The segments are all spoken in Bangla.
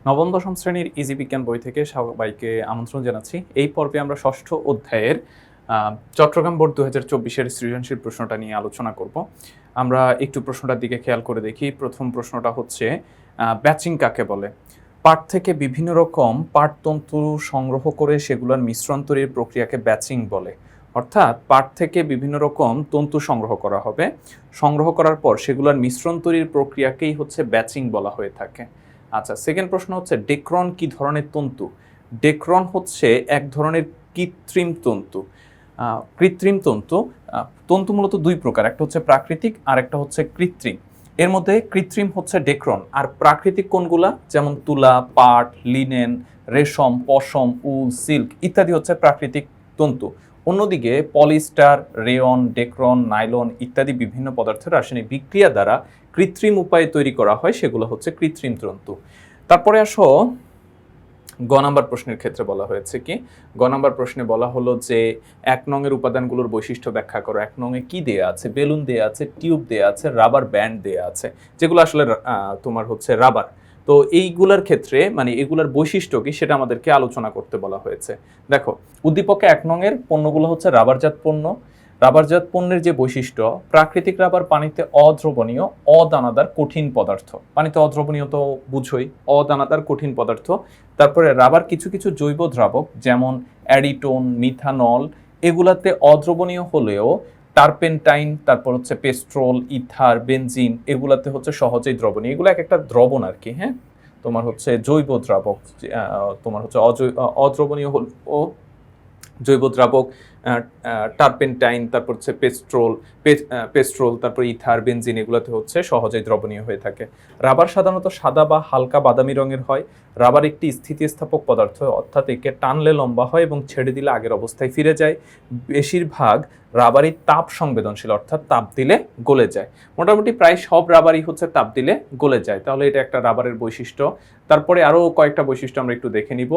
নবম দশম শ্রেণীর ইজি বিজ্ঞান বই থেকে সবাইকে আমন্ত্রণ জানাচ্ছি। এই পর্বে আমরা ষষ্ঠ অধ্যায়ের চট্টগ্রাম বোর্ড 2024-এর সৃজনশীল প্রশ্নটা নিয়ে আলোচনা করব। আমরা একটু প্রশ্নটার দিকে খেয়াল করে দেখি। প্রথম প্রশ্নটা হচ্ছে ব্যাচিং কাকে বলে? পাট থেকে বিভিন্ন রকম পাটতন্তু সংগ্রহ করে সেগুলোর মিশ্রণ তৈরির প্রক্রিয়াকে ব্যাচিং বলে। অর্থাৎ পাট থেকে বিভিন্ন রকম তন্তু সংগ্রহ করা হবে, সংগ্রহ করার পর সেগুলোর মিশ্রণ তৈরির প্রক্রিয়াকেই হচ্ছে ব্যাচিং বলা হয়ে থাকে। আচ্ছা, সেকেন্ড প্রশ্ন হচ্ছে ডেক্রন কি ধরনের তন্তু? ডেক্রন হচ্ছে এক ধরনের কৃত্রিম তন্তু। তন্তু মূলত দুই প্রকার, একটা হচ্ছে প্রাকৃতিক আর একটা হচ্ছে কৃত্রিম। এর মধ্যে কৃত্রিম হচ্ছে ডেক্রন, আর প্রাকৃতিক কোনগুলা? যেমন তুলা, পাট, লিনেন, রেশম, পশম, উল, সিল্ক ইত্যাদি হচ্ছে প্রাকৃতিক তন্তু। অন্যদিকে পলিস্টার, রেয়ন, ডেক্রন, নাইলন ইত্যাদি বিভিন্ন পদার্থের রাসায়নিক বিক্রিয়া দ্বারা কৃত্রিম উপায়ে তৈরি করা হয়, সেগুলো হচ্ছে কৃত্রিম তন্তু। তারপরে আসো গ নাম্বার প্রশ্নের ক্ষেত্রে বলা হয়েছে কি? গ নাম্বার প্রশ্নে বলা হলো যে 1 নংয়ের উপাদানগুলোর বৈশিষ্ট্য ব্যাখ্যা করো। 1 নংয়ে কি দেয়া আছে? বেলুন দেয়া আছে, টিউব দেয়া আছে, রাবার ব্যান্ড দেয়া আছে, যেগুলো আসলে তোমার হচ্ছে রাবার। তো এইগুলার ক্ষেত্রে মানে এগুলার বৈশিষ্ট্য কি সেটা আমাদেরকে আলোচনা করতে বলা হয়েছে। দেখো, উদ্দীপকে 1 নংয়ের পণ্যগুলো হচ্ছে রাবারজাত পণ্য। রাবারজাত পণ্যের যে বৈশিষ্ট্য, প্রাকৃতিক রাবার পানিতে অদ্রবণীয়, অদানাদার কঠিন পদার্থ। পানিতে অদ্রবণীয় তো বুঝোই, অদানাদার কঠিন পদার্থ। তারপরে রাবার কিছু কিছু জৈব দ্রাবক যেমন অ্যাডিটোন, মিথানল এগুলাতে অদ্রবণীয় হলেও টারপেন্টাইন, তারপর হচ্ছে পেস্ট্রোল, ইথার, বেনজিন এগুলাতে হচ্ছে সহজেই দ্রবণীয়। এগুলো এক একটা দ্রবণ আর কি। হ্যাঁ, তোমার হচ্ছে জৈব দ্রাবক, তোমার হচ্ছে অদ্রবণীয় ও জৈব দ্রাবক, টারপেন্টাইন, তারপর হচ্ছে পেস্ট্রোল, তারপর ইথার, বেনজিন এগুলোতে হচ্ছে সহজেই দ্রবণীয় হয়ে থাকে। রাবার সাধারণত সাদা বা হালকা বাদামি রঙের হয়। রাবার একটি স্থিতিস্থাপক পদার্থ, অর্থাৎ একে টানলে লম্বা হয় এবং ছেড়ে দিলে আগের অবস্থায় ফিরে যায়। বেশিরভাগ রাবারই তাপ সংবেদনশীল, অর্থাৎ তাপ দিলে গলে যায়। মোটামুটি প্রায় সব রাবারই হচ্ছে তাপ দিলে গলে যায়। তাহলে এটা একটা রাবারের বৈশিষ্ট্য। তারপরে আরও কয়েকটা বৈশিষ্ট্য আমরা একটু দেখে নিব।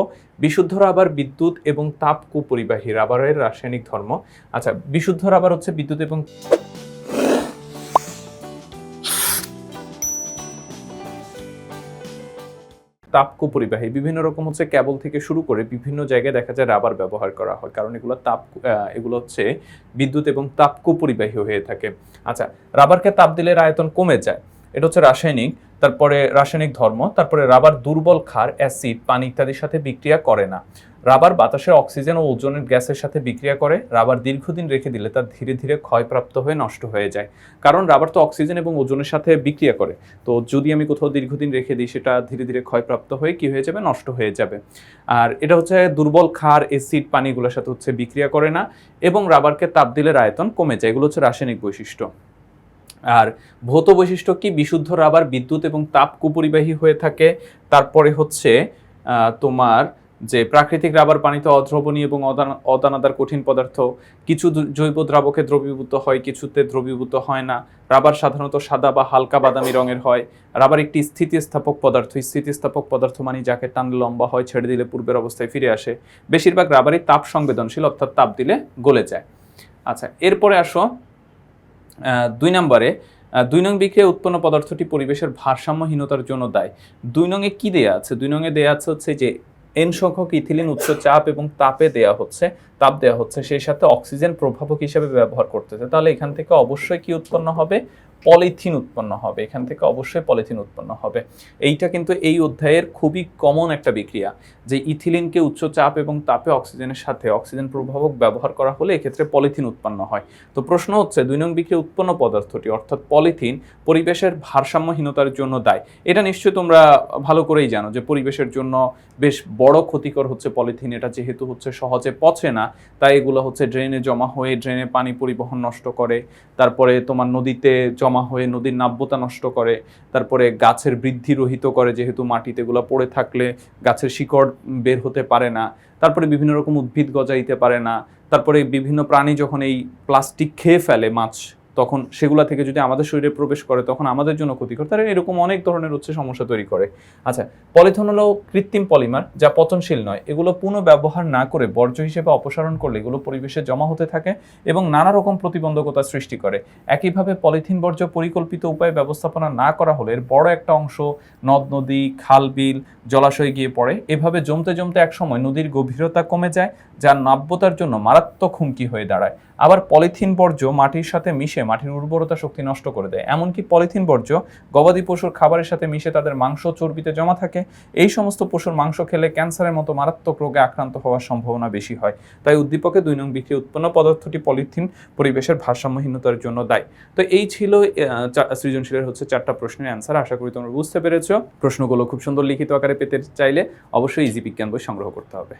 বিশুদ্ধ রাবার বিদ্যুৎ এবং তাপ কুপরিবাহী, রাবারের রাসায়নিক ধর্ম। আচ্ছা, বিশুদ্ধ রাবার হচ্ছে বিদ্যুৎ এবং তাপ কুপরিবাহী। বিভিন্ন রকম হচ্ছে কেবল থেকে শুরু করে বিভিন্ন জায়গায় দেখা যায় রাবার ব্যবহার করা হয়, কারণ এগুলো হচ্ছে বিদ্যুৎ এবং তাপ কুপরিবাহী হয়ে থাকে। আচ্ছা, রাবারকে তাপ দিলে এর আয়তন কমে যায়, এটা হচ্ছে রাসায়নিক। তারপরে রাসায়নিক ধর্ম। তারপরে রাবার দুর্বল ক্ষার, অ্যাসিড, পানি ইত্যাদির সাথে বিক্রিয়া করে না। রাবার বাতাসের অক্সিজেন ও ওজনের গ্যাসের সাথে বিক্রিয়া করে। রাবার দীর্ঘদিন রেখে দিলে তা ধীরে ধীরে ক্ষয়প্রাপ্ত হয়ে নষ্ট হয়ে যায়, কারণ রাবার তো অক্সিজেন এবং ওজনের সাথে বিক্রিয়া করে। তো যদি আমি কোথাও দীর্ঘদিন রেখে দিই, সেটা ধীরে ধীরে ক্ষয়প্রাপ্ত হয়ে কি হয়ে যাবে? নষ্ট হয়ে যাবে। আর এটা হচ্ছে দুর্বল ক্ষার, অ্যাসিড, পানিগুলোর সাথে হচ্ছে বিক্রিয়া করে না, এবং রাবারকে তাপ দিলে আয়তন কমে যায়। এগুলো হচ্ছে রাসায়নিক বৈশিষ্ট্য। আর ভৌত বৈশিষ্ট্য কি? বিশুদ্ধ রাবার বিদ্যুৎ এবং তাপ কুপরিবাহী হয়ে থাকে। তারপরে হচ্ছে তোমার যে প্রাকৃতিক রাবার পানিতে অদ্রবণীয় এবং অদানাদার কঠিন পদার্থ। কিছু জৈব দ্রাবকে দ্রবীভূত হয়, কিছুতে দ্রবীভূত হয় না। রাবার সাধারণত সাদা বা হালকা বাদামি রঙের হয়। রাবার একটি স্থিতিস্থাপক পদার্থ। স্থিতিস্থাপক পদার্থ মানে যাকে টানলে লম্বা হয়, ছেড়ে দিলে পূর্বের অবস্থায় ফিরে আসে। বেশিরভাগ রাবারই তাপ সংবেদনশীল, অর্থাৎ তাপ দিলে গলে যায়। আচ্ছা, এরপরে আসো 2 নম্বরে। 2 নং বিক্রিয়া উৎপন্ন পদার্থটি পরিবেশের ভারসাম্যহীনতার জন্য দায়ী। 2 নংয়ে কি দেয়া আছে? 2 নংয়ে দেয়া আছে হচ্ছে যে এন সংখ্যক ইথিলিন উচ্চ চাপ এবং তাপ দেয়া হচ্ছে, সেই সাথে অক্সিজেন প্রভাবক হিসেবে ব্যবহার করতেছে। তাহলে এখান থেকে অবশ্যই কি উৎপন্ন হবে? পলিথিন উৎপন্ন হবে। এখান থেকে অবশ্যই পলিথিন উৎপন্ন হবে। এইটা কিন্তু এই অধ্যায়ের খুবই কমন একটা বিক্রিয়া, যে ইথিলিনকে উচ্চ চাপ এবং তাপে অক্সিজেনের সাথে অক্সিজেন প্রভাবক ব্যবহার করা হলে এক্ষেত্রে পলিথিন উৎপন্ন হয়। তো প্রশ্ন হচ্ছে 2 নং বিক্রিয়া উৎপন্ন পদার্থটি অর্থাৎ পলিথিন পরিবেশের ভারসাম্যহীনতার জন্য দায়ী। এটা নিশ্চয়ই তোমরা ভালো করেই জানো যে পরিবেশের জন্য বেশ বড় ক্ষতিকর হচ্ছে পলিথিন। এটা যেহেতু হচ্ছে সহজে পচে না, তাই এগুলো হচ্ছে ড্রেনে জমা হয়ে ড্রেনে পানি পরিবহন নষ্ট করে। তারপরে তোমার নদীতে জমা হয়ে নদীর নাব্যতা নষ্ট করে। তারপরে গাছের বৃদ্ধি রহিত করে, যেহেতু মাটিতে এগুলো পড়ে থাকলে গাছের শিকড় বের হতে পারে না। তারপরে বিভিন্ন রকম উদ্ভিদ গজাইতে পারে না। তারপরে বিভিন্ন প্রাণী যখন এই প্লাস্টিক খেয়ে ফেলে, মাছ তখন সেগুলা থেকে যদি আমাদের শরীরে প্রবেশ করে তখন আমাদের জন্য ক্ষতিকর। তারা এরকম অনেক ধরনের হচ্ছে সমস্যা তৈরি করে। আচ্ছা, পলিথিন হলো কৃত্রিম পলিমার যা পচনশীল নয়। এগুলো পুনঃব্যবহার না করে বর্জ্য হিসেবে অপসারণ করলে এগুলো পরিবেশে জমা হতে থাকে এবং নানা রকম প্রতিবন্ধকতা সৃষ্টি করে। একইভাবে পলিথিন বর্জ্য পরিকল্পিত উপায়ে ব্যবস্থাপনা না করা হলে এর বড় একটা অংশ নদ নদী, খাল বিল, জলাশয়ে গিয়ে পড়ে। এভাবে জমতে জমতে একসময় নদীর গভীরতা কমে যায়, যা নাব্যতার জন্য মারাত্মক হুমকি হয়ে দাঁড়ায়। আবার পলিথিন বর্জ্য মাটির সাথে মিশে মাটির উর্বরতা শক্তি নষ্ট করে দেয়। এমনকি পলিথিন বর্জ্য গবাদি পশুর খাবারের সাথে মিশে তাদের মাংস চর্বিতে জমা থাকে। এই সমস্ত পশুর মাংস খেলে ক্যান্সারের মতো মারাত্মক রোগে আক্রান্ত হওয়ার সম্ভাবনা বেশি হয়। তাই উদ্দীপকে 2 নং বিক্রিয়া উৎপন্ন পদার্থটি পলিথিন পরিবেশের ভারসাম্যহীনতার জন্য দায়ী। তো এই ছিল সৃজনশীলের হচ্ছে 4টা প্রশ্নের অ্যান্সার। আশা করি তোমরা বুঝতে পেরেছো। প্রশ্নগুলো খুব সুন্দর লিখিত আকারে পেতে চাইলে অবশ্যই ইজি বিজ্ঞান বই সংগ্রহ করতে হবে।